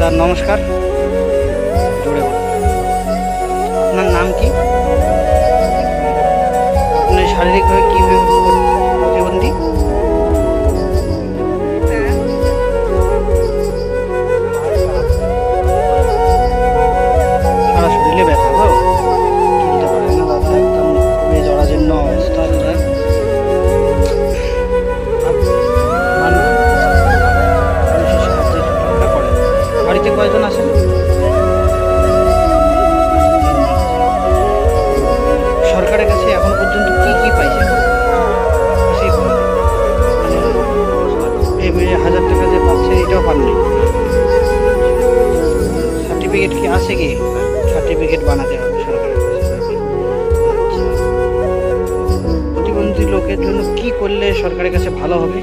দাদা নমস্কার। জোরে বলুন। আপনার নাম কি? আপনি শারীরিকভাবে কি প্রতিবন্ধী? সারা শরীরে ব্যথা গো, চলতে পারে না দাদা, একদম খুবই জরাজীর্ণ অবস্থা দাদা। মানুষের সাহায্যের চেষ্টা করেন। বাড়িতে কয়জন আছেন? সরকারের কাছে এখন পর্যন্ত কি কি পাইছেন? কিছুই পাননি। মানে এই 1000 টাকা যে পাচ্ছে এটাও পাননি। সার্টিফিকেট কি আছে কি? সার্টিফিকেট বানাতে হবে সরকারের কাছে। আচ্ছা, প্রতিবন্ধী লোকের জন্য কি করলে সরকারের কাছে ভালো হবে?